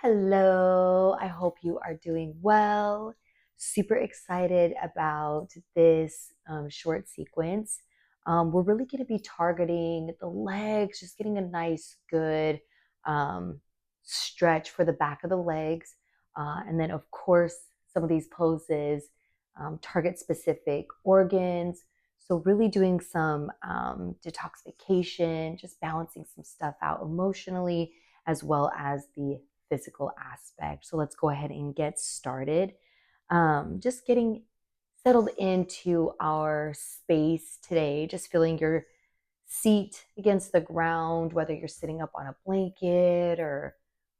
Hello, I hope you are doing well. Super excited about this short sequence. We're really going to be targeting the legs, just getting a nice, good um, stretch for the back of the legs. And then, of course, some of these poses target specific organs. So, really doing some detoxification, just balancing some stuff out emotionally, as well as the physical aspect. So let's go ahead and get started. Just getting settled into our space today, just feeling your seat against the ground, whether you're sitting up on a blanket or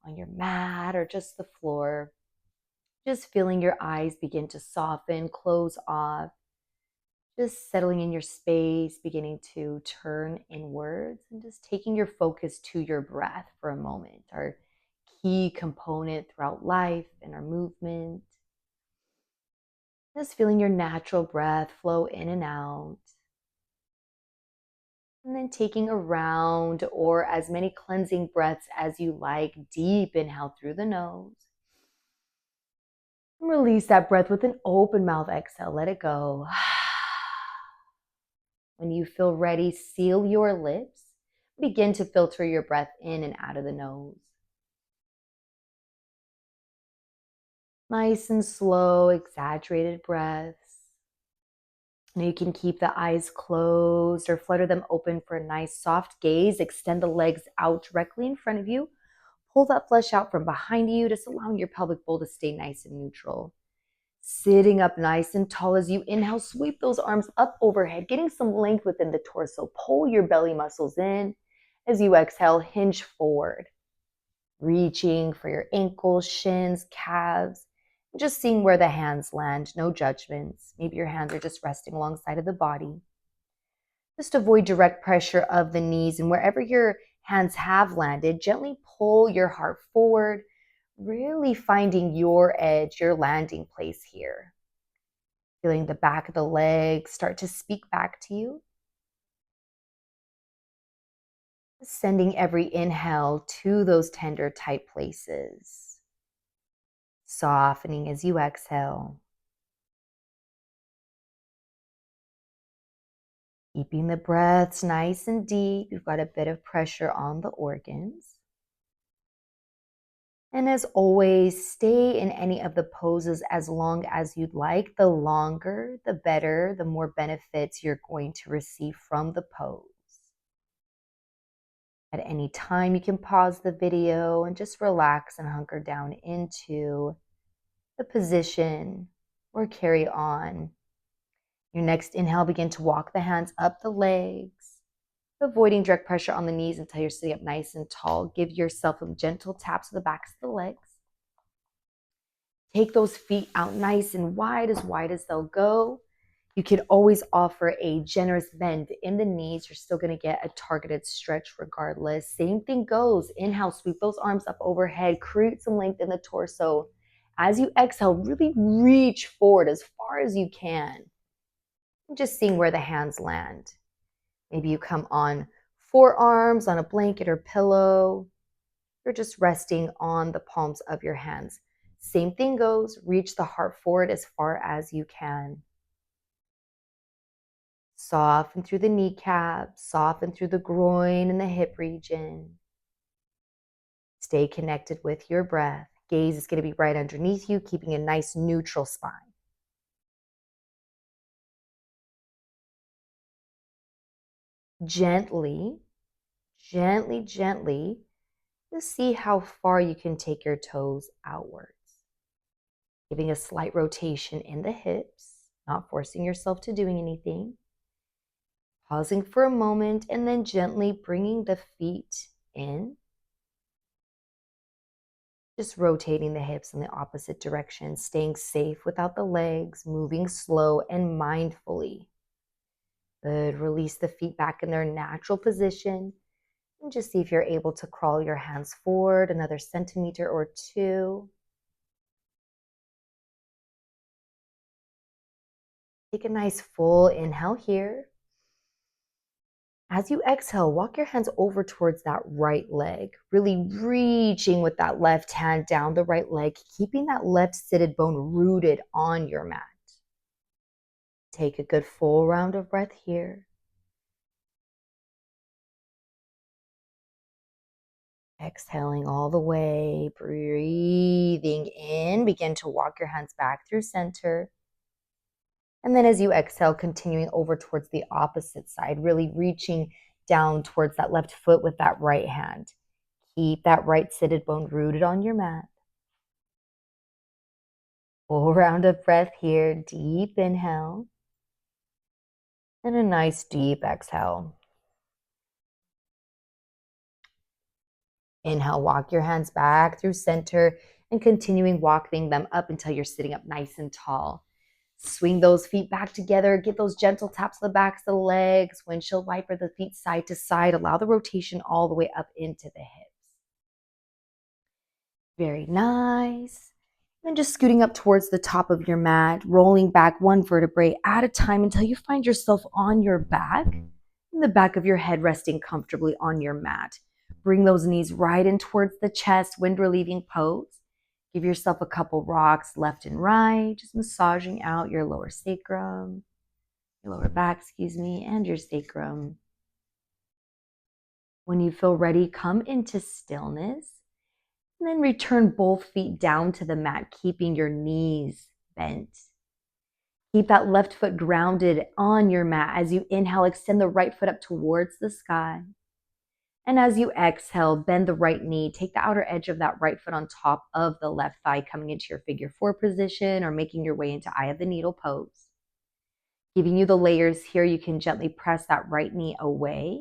on your mat or just the floor. Just feeling your eyes begin to soften, close off, just settling in your space, beginning to turn inwards, and just taking your focus to your breath for a moment, our key component throughout life and our movement. Just feeling your natural breath flow in and out. And then taking a round or as many cleansing breaths as you like. Deep inhale through the nose. And release that breath with an open mouth exhale. Let it go. When you feel ready, seal your lips. Begin to filter your breath in and out of the nose. Nice and slow, exaggerated breaths. Now you can keep the eyes closed or flutter them open for a nice soft gaze. Extend the legs out directly in front of you. Pull that flesh out from behind you, just allowing your pelvic bowl to stay nice and neutral. Sitting up nice and tall as you inhale, sweep those arms up overhead, getting some length within the torso. Pull your belly muscles in. As you exhale, hinge forward, reaching for your ankles, shins, calves, just seeing where the hands land, no judgments. Maybe your hands are just resting alongside of the body. Just avoid direct pressure of the knees, and wherever your hands have landed, gently pull your heart forward, really finding your edge, your landing place here. Feeling the back of the legs start to speak back to you. Sending every inhale to those tender, tight places. Softening as you exhale. Keeping the breaths nice and deep. You've got a bit of pressure on the organs. And as always, stay in any of the poses as long as you'd like. The longer, the better, the more benefits you're going to receive from the pose. At any time, you can pause the video and just relax and hunker down into the position or carry on. Your next inhale, begin to walk the hands up the legs, avoiding direct pressure on the knees until you're sitting up nice and tall. Give yourself some gentle taps to the backs of the legs. Take those feet out nice and wide as they'll go. You can always offer a generous bend in the knees. You're still going to get a targeted stretch regardless. Same thing goes. Inhale, sweep those arms up overhead. Create some length in the torso. As you exhale, really reach forward as far as you can. Just seeing where the hands land. Maybe you come on forearms, on a blanket or pillow. You're just resting on the palms of your hands. Same thing goes. Reach the heart forward as far as you can. Soften through the kneecaps, soften through the groin and the hip region. Stay connected with your breath. Gaze is going to be right underneath you, keeping a nice neutral spine. Gently, just see how far you can take your toes outwards. Giving a slight rotation in the hips, not forcing yourself to doing anything. Pausing for a moment and then gently bringing the feet in. Just rotating the hips in the opposite direction, staying safe without the legs, moving slow and mindfully. Good. Release the feet back in their natural position. And just see if you're able to crawl your hands forward another centimeter or two. Take a nice full inhale here. As you exhale, walk your hands over towards that right leg, really reaching with that left hand down the right leg, keeping that left seated bone rooted on your mat. Take a good full round of breath here. Exhaling all the way, breathing in, begin to walk your hands back through center. And then as you exhale, continuing over towards the opposite side, really reaching down towards that left foot with that right hand. Keep that right seated bone rooted on your mat. Full round of breath here, deep inhale. And a nice deep exhale. Inhale, walk your hands back through center and continuing walking them up until you're sitting up nice and tall. Swing those feet back together. Get those gentle taps on the backs of the legs. Windshield wiper the feet side to side. Allow the rotation all the way up into the hips. Very nice. Then just scooting up towards the top of your mat, rolling back one vertebrae at a time until you find yourself on your back, and the back of your head resting comfortably on your mat. Bring those knees right in towards the chest, wind relieving pose. Give yourself a couple rocks left and right, just massaging out your lower sacrum, your lower back, and your sacrum. When you feel ready, come into stillness. And then return both feet down to the mat, keeping your knees bent. Keep that left foot grounded on your mat. As you inhale, extend the right foot up towards the sky. And as you exhale, bend the right knee. Take the outer edge of that right foot on top of the left thigh, coming into your figure four position or making your way into eye of the needle pose. Giving you the layers here, you can gently press that right knee away.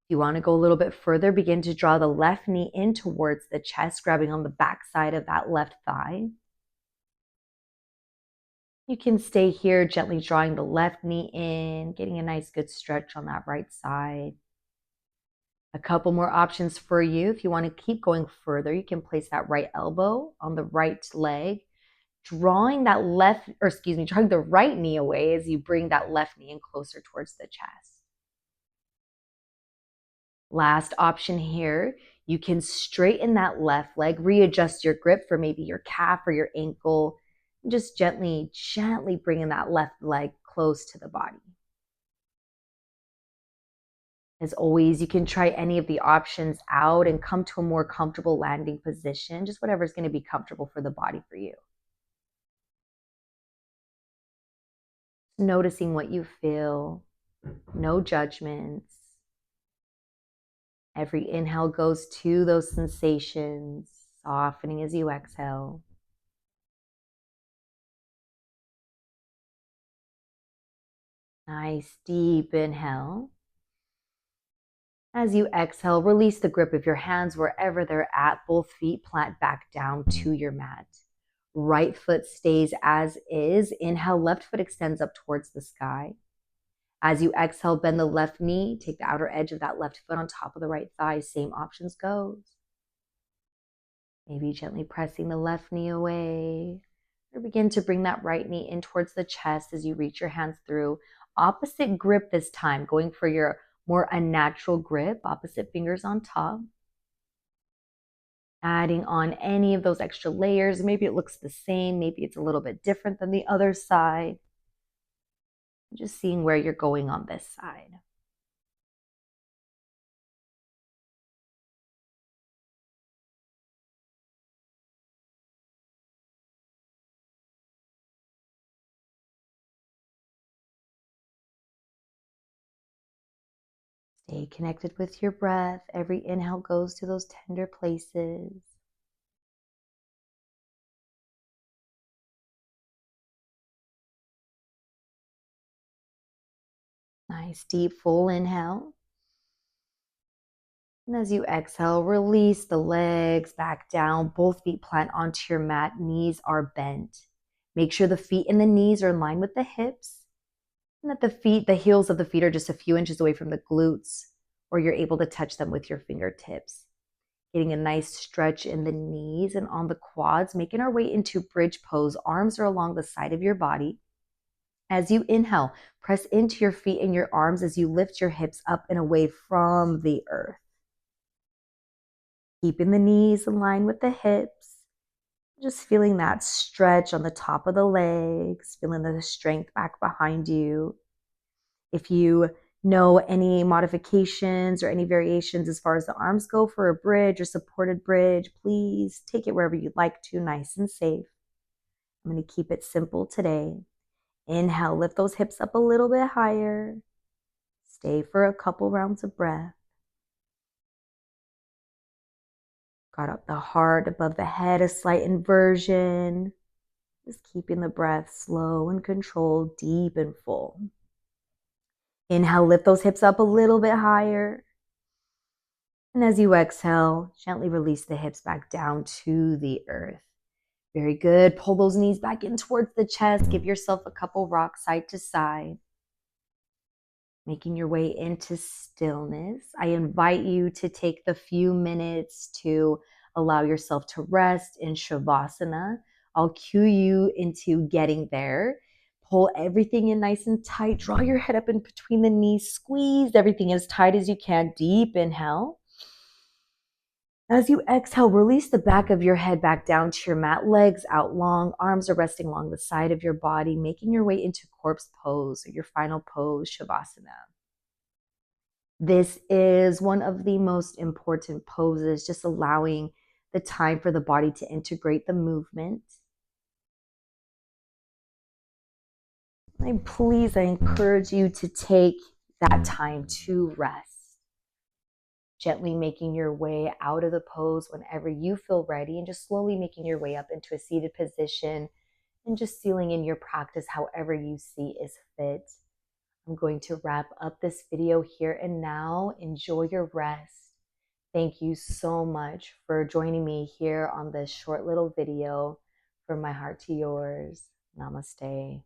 If you want to go a little bit further, begin to draw the left knee in towards the chest, grabbing on the back side of that left thigh. You can stay here, gently drawing the left knee in, getting a nice good stretch on that right side. A couple more options for you. If you want to keep going further, you can place that right elbow on the right leg, drawing the right knee away as you bring that left knee in closer towards the chest. Last option here, you can straighten that left leg, readjust your grip for maybe your calf or your ankle, and just gently bringing that left leg close to the body. As always, you can try any of the options out and come to a more comfortable landing position, just whatever's going to be comfortable for the body for you. Noticing what you feel, no judgments. Every inhale goes to those sensations, softening as you exhale. Nice deep inhale. As you exhale, release the grip of your hands wherever they're at. Both feet plant back down to your mat. Right foot stays as is. Inhale, left foot extends up towards the sky. As you exhale, bend the left knee. Take the outer edge of that left foot on top of the right thigh. Same options goes. Maybe gently pressing the left knee away. Or begin to bring that right knee in towards the chest as you reach your hands through. Opposite grip this time, going for your more unnatural grip, opposite fingers on top. Adding on any of those extra layers. Maybe it looks the same, maybe it's a little bit different than the other side. Just seeing where you're going on this side. Stay connected with your breath. Every inhale goes to those tender places. Nice deep full inhale. And as you exhale, release the legs back down. Both feet plant onto your mat. Knees are bent. Make sure the feet and the knees are in line with the hips. And that the heels of the feet are just a few inches away from the glutes, or you're able to touch them with your fingertips. Getting a nice stretch in the knees and on the quads, making our way into bridge pose. Arms are along the side of your body. As you inhale, press into your feet and your arms as you lift your hips up and away from the earth. Keeping the knees in line with the hips. Just feeling that stretch on the top of the legs, feeling the strength back behind you. If you know any modifications or any variations as far as the arms go for a bridge or supported bridge, please take it wherever you'd like to, nice and safe. I'm going to keep it simple today. Inhale, lift those hips up a little bit higher. Stay for a couple rounds of breath. Got up the heart above the head, a slight inversion. Just keeping the breath slow and controlled, deep and full. Inhale, lift those hips up a little bit higher. And as you exhale, gently release the hips back down to the earth. Very good. Pull those knees back in towards the chest. Give yourself a couple rocks side to side. Making your way into stillness. I invite you to take the few minutes to allow yourself to rest in Shavasana. I'll cue you into getting there. Pull everything in nice and tight. Draw your head up in between the knees. Squeeze everything as tight as you can. Deep inhale. As you exhale, release the back of your head back down to your mat, legs out long, arms are resting along the side of your body, making your way into corpse pose, or your final pose, Shavasana. This is one of the most important poses, just allowing the time for the body to integrate the movement. And please, I encourage you to take that time to rest. Gently making your way out of the pose whenever you feel ready, and just slowly making your way up into a seated position and just sealing in your practice however you see is fit. I'm going to wrap up this video here and now. Enjoy your rest. Thank you so much for joining me here on this short little video. From my heart to yours. Namaste.